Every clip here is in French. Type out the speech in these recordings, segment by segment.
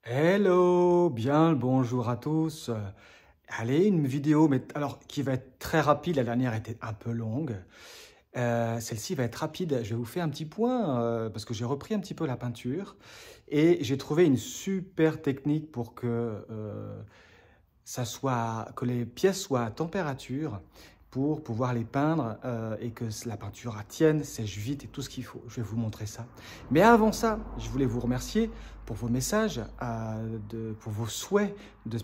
Hello, bien le bonjour à tous. Allez, une vidéo, mais alors qui va être très rapide. La dernière était un peu longue. Celle-ci va être rapide. Je vais vous faire un petit point parce que j'ai repris un petit peu la peinture et j'ai trouvé une super technique pour que que les pièces soient à température pour pouvoir les peindre et que la peinture tienne, sèche vite et tout ce qu'il faut. Je vais vous montrer ça. Mais avant ça, je voulais vous remercier pour vos messages, pour vos souhaits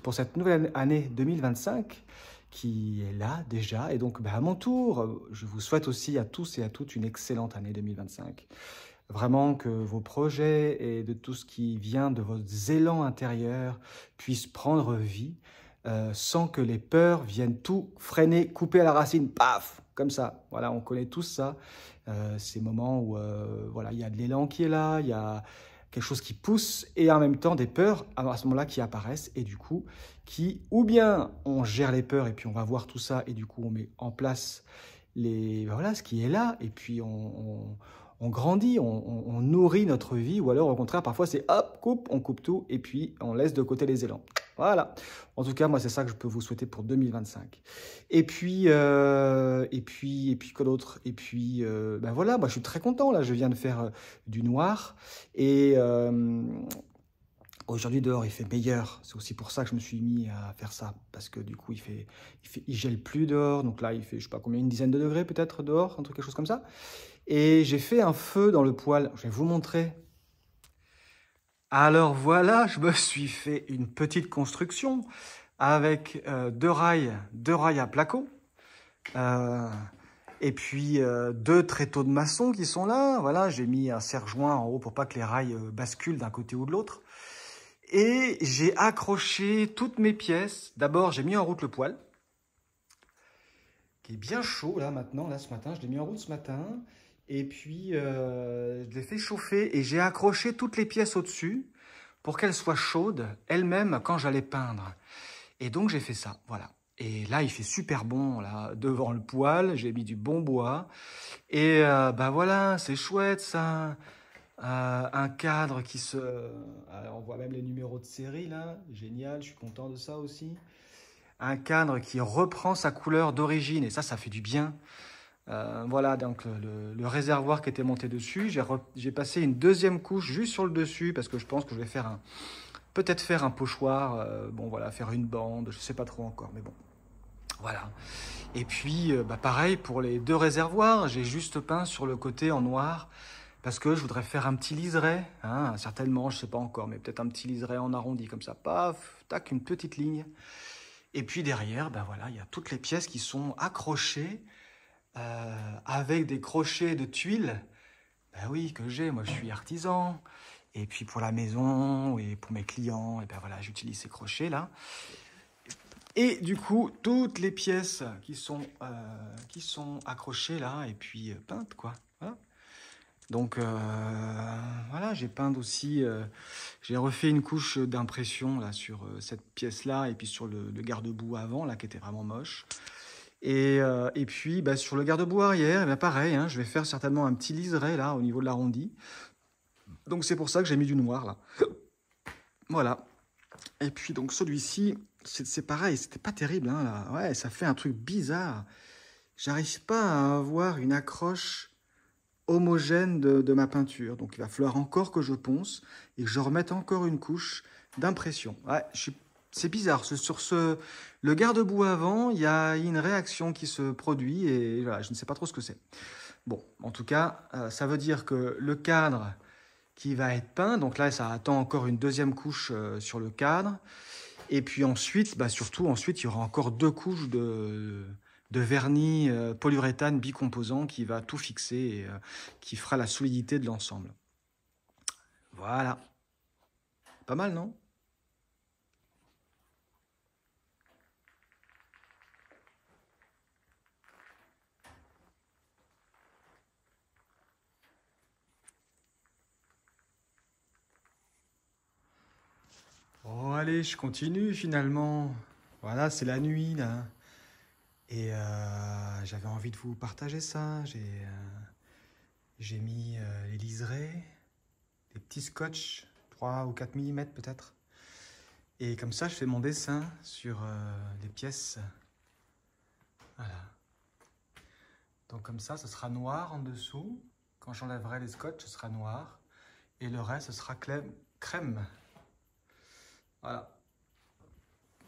pour cette nouvelle année 2025 qui est là déjà. Et donc, à mon tour, je vous souhaite aussi à tous et à toutes une excellente année 2025. Vraiment que vos projets et de tout ce qui vient de vos élans intérieurs puissent prendre vie sans que les peurs viennent tout freiner, couper à la racine, paf, comme ça. Voilà, on connaît tous ça. Ces moments où voilà, il y a de l'élan qui est là, il y a quelque chose qui pousse et en même temps des peurs à ce moment-là qui apparaissent et du coup ou bien on gère les peurs et puis on va voir tout ça et du coup on met en place voilà, ce qui est là et puis on grandit, on nourrit notre vie ou alors au contraire parfois c'est hop, on coupe tout et puis on laisse de côté les élans. Voilà. En tout cas, moi, c'est ça que je peux vous souhaiter pour 2025. Et puis quoi d'autre? Et puis, ben voilà, moi, je suis très content. Là, je viens de faire du noir. Et aujourd'hui, dehors, il fait meilleur. C'est aussi pour ça que je me suis mis à faire ça. Parce que du coup, il gèle plus dehors. Donc là, il fait, je sais pas combien, une dizaine de degrés peut-être dehors, un truc, quelque chose comme ça. Et j'ai fait un feu dans le poêle. Je vais vous montrer. Alors voilà, je me suis fait une petite construction avec deux rails à placo, euh, et puis deux tréteaux de maçon qui sont là. Voilà, j'ai mis un serre-joint en haut pour pas que les rails basculent d'un côté ou de l'autre. Et j'ai accroché toutes mes pièces. D'abord, j'ai mis en route le poêle, qui est bien chaud là maintenant, là ce matin. Je l'ai mis en route ce matin. Et puis, je l'ai fait chauffer et j'ai accroché toutes les pièces au-dessus pour qu'elles soient chaudes elles-mêmes quand j'allais peindre. Et donc, j'ai fait ça, voilà. Et là, il fait super bon, là, devant le poêle. J'ai mis du bon bois. Et bah voilà, c'est chouette, ça. Un cadre qui se... Alors, on voit même les numéros de série, là. Génial, je suis content de ça aussi. Un cadre qui reprend sa couleur d'origine. Et ça fait du bien. Voilà, donc le réservoir qui était monté dessus. J'ai passé une deuxième couche juste sur le dessus parce que je pense que je vais peut-être faire un pochoir, bon voilà, faire une bande, je sais pas trop encore, mais bon, voilà. Et puis, bah, pareil pour les deux réservoirs, j'ai juste peint sur le côté en noir parce que je voudrais faire un petit liseré, hein, certainement, je sais pas encore, mais peut-être un petit liseré en arrondi comme ça, paf, tac, une petite ligne. Et puis derrière, bah voilà, il y a toutes les pièces qui sont accrochées avec des crochets de tuiles. Ben oui, que j'ai, moi je suis artisan. Et puis pour la maison et pour mes clients, et ben voilà, j'utilise ces crochets là. Et du coup, toutes les pièces qui sont accrochées là et puis peintes quoi. Voilà. Donc voilà, j'ai peint aussi, j'ai refait une couche d'impression là sur cette pièce là et puis sur le garde-boue avant là qui était vraiment moche. Et puis bah, sur le garde-boue arrière, eh ben, pareil, hein, je vais faire certainement un petit liseré là au niveau de l'arrondi. Donc c'est pour ça que j'ai mis du noir là. Voilà. Et puis donc celui-ci, c'est pareil, c'était pas terrible, hein, là. Ouais, ça fait un truc bizarre. J'arrive pas à avoir une accroche homogène de ma peinture. Donc il va falloir encore que je ponce et que je remette encore une couche d'impression. Ouais, c'est bizarre. Le garde-boue avant, il y a une réaction qui se produit et voilà, je ne sais pas trop ce que c'est. Bon, en tout cas, ça veut dire que le cadre qui va être peint. Donc là, ça attend encore une deuxième couche sur le cadre. Et puis ensuite, bah surtout, ensuite, il y aura encore deux couches de vernis polyuréthane bicomposant qui va tout fixer et qui fera la solidité de l'ensemble. Voilà. Pas mal, non? Oh, allez, je continue finalement. Voilà, c'est la nuit, là. Et j'avais envie de vous partager ça. J'ai mis les liserés, des petits scotch, 3 ou 4 mm peut-être. Et comme ça, je fais mon dessin sur les pièces. Voilà. Donc comme ça, ce sera noir en dessous. Quand j'enlèverai les scotch, ce sera noir. Et le reste, ce sera crème. Voilà.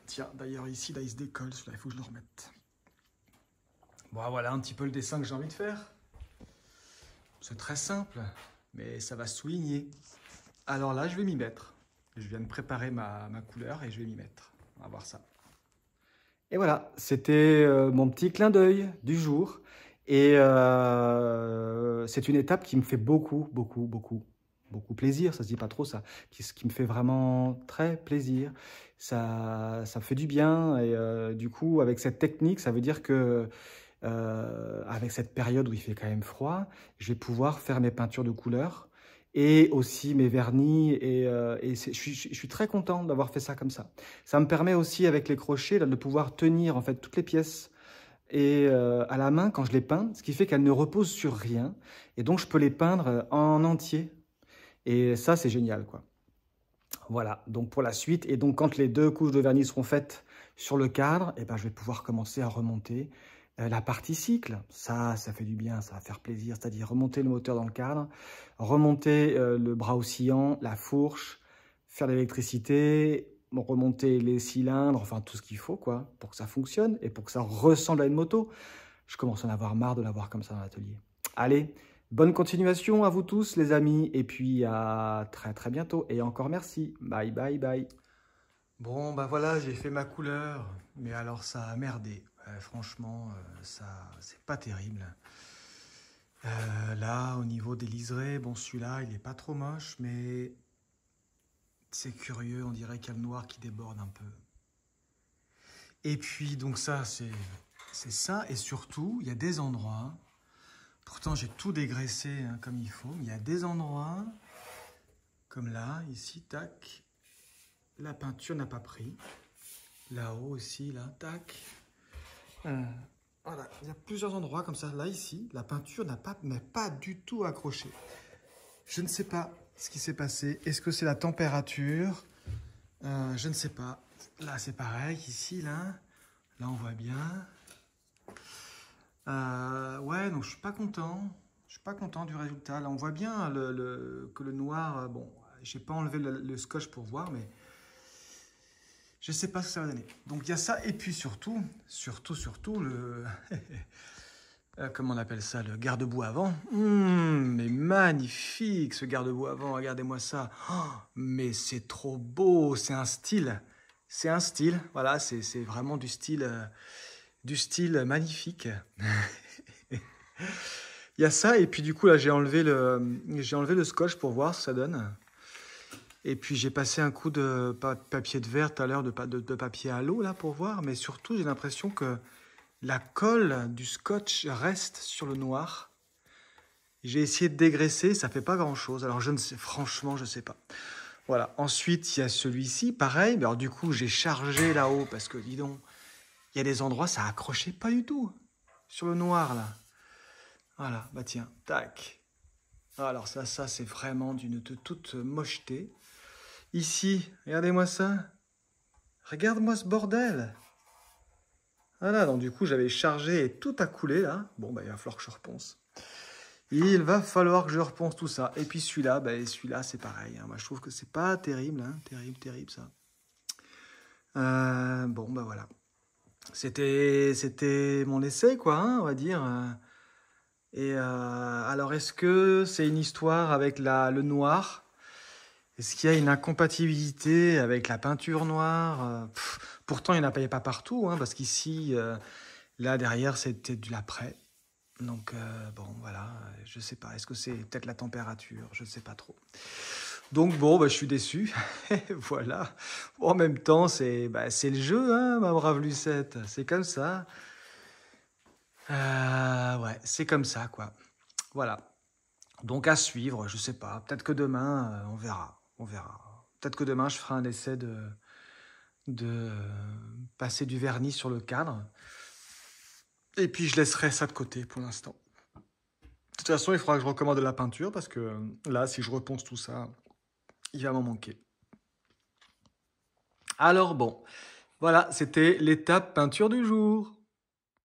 Tiens, d'ailleurs ici, là, il se décolle. Celui-là, il faut que je le remette. Bon, voilà un petit peu le dessin que j'ai envie de faire. C'est très simple, mais ça va souligner. Alors là, je vais m'y mettre. Je viens de préparer ma couleur et je vais m'y mettre. On va voir ça. Et voilà, c'était mon petit clin d'œil du jour. Et c'est une étape qui me fait beaucoup plaisir. Ça se dit pas trop ça. Qui me fait vraiment très plaisir. Ça me fait du bien. Et du coup, avec cette technique, ça veut dire que avec cette période où il fait quand même froid, je vais pouvoir faire mes peintures de couleur et aussi mes vernis. Je suis très content d'avoir fait ça comme ça. Ça me permet aussi avec les crochets là, de pouvoir tenir en fait toutes les pièces et à la main quand je les peins, ce qui fait qu'elles ne reposent sur rien. Et donc je peux les peindre en entier. Et ça, c'est génial, quoi. Voilà, donc pour la suite. Et donc quand les 2 couches de vernis seront faites sur le cadre, eh ben, je vais pouvoir commencer à remonter la partie cycle. Ça fait du bien, ça va faire plaisir. C'est-à-dire remonter le moteur dans le cadre, remonter le bras oscillant, la fourche, faire l'électricité, remonter les cylindres, enfin tout ce qu'il faut, quoi, pour que ça fonctionne et pour que ça ressemble à une moto. Je commence à en avoir marre de l'avoir comme ça dans l'atelier. Allez, bonne continuation à vous tous les amis, et puis à très bientôt, et encore merci. Bye bye bye. Bon bah voilà, j'ai fait ma couleur, mais alors ça a merdé. Franchement, ça c'est pas terrible. Là, au niveau des liserés, bon celui-là, il est pas trop moche, mais c'est curieux, on dirait qu'il y a le noir qui déborde un peu. Et puis donc ça, c'est ça, et surtout, il y a des endroits, pourtant j'ai tout dégraissé hein, comme il faut, mais il y a des endroits, comme là, ici, tac, la peinture n'a pas pris. Là-haut aussi, là, tac. Voilà, il y a plusieurs endroits comme ça. Là, ici, la peinture n'a pas du tout accroché. Je ne sais pas ce qui s'est passé. Est-ce que c'est la température? Je ne sais pas. Là, c'est pareil. Ici, là, on voit bien. Ouais, donc je suis pas content. Je suis pas content du résultat. Là, on voit bien que le noir... bon, j'ai pas enlevé le scotch pour voir, mais... je sais pas ce que ça va donner. Donc il y a ça, et puis surtout le... comment on appelle ça? Le garde-boue avant. Mais magnifique ce garde-boue avant, regardez-moi ça. Oh, mais c'est trop beau, c'est un style. C'est un style, voilà, c'est vraiment du style magnifique. Il y a ça, et puis du coup là j'ai enlevé le scotch pour voir ce que ça donne. Et puis j'ai passé un coup de papier de verre tout à l'heure, de papier à l'eau là pour voir, mais surtout j'ai l'impression que la colle du scotch reste sur le noir. J'ai essayé de dégraisser, ça fait pas grand chose, alors je ne sais, franchement je sais pas. Voilà, ensuite il y a celui-ci, pareil, mais alors du coup j'ai chargé là-haut parce que dis donc, il y a des endroits ça accrochait pas du tout sur le noir là. Voilà, bah tiens, tac. Alors ça c'est vraiment de toute mocheté. Ici, regardez-moi ça. Regarde-moi ce bordel. Voilà, donc du coup, j'avais chargé et tout a coulé, là. Bon, bah, il va falloir que je reponce. Il va falloir que je reponce tout ça. Et puis celui-là, bah, celui-là, c'est pareil. Hein. Moi, je trouve que c'est pas terrible, hein. Terrible, ça. Bon, bah voilà. C'était mon essai, quoi, hein, on va dire. Et alors, est-ce que c'est une histoire avec le noir? Est-ce qu'il y a une incompatibilité avec la peinture noire? Pourtant, il n'y en a pas partout, hein, parce qu'ici, là, derrière, c'était de l'après. Donc, bon, voilà, je ne sais pas. Est-ce que c'est peut-être la température? Je ne sais pas trop. Donc, bon, bah, je suis déçu. Voilà. En même temps, c'est le jeu, hein, ma brave Lucette. C'est comme ça. Ouais, c'est comme ça, quoi. Voilà. Donc, à suivre, je ne sais pas. Peut-être que demain, on verra. On verra. Peut-être que demain, je ferai un essai de passer du vernis sur le cadre. Et puis, je laisserai ça de côté pour l'instant. De toute façon, il faudra que je recommande de la peinture parce que là, si je reponce tout ça, il va m'en manquer. Alors bon, voilà, c'était l'étape peinture du jour.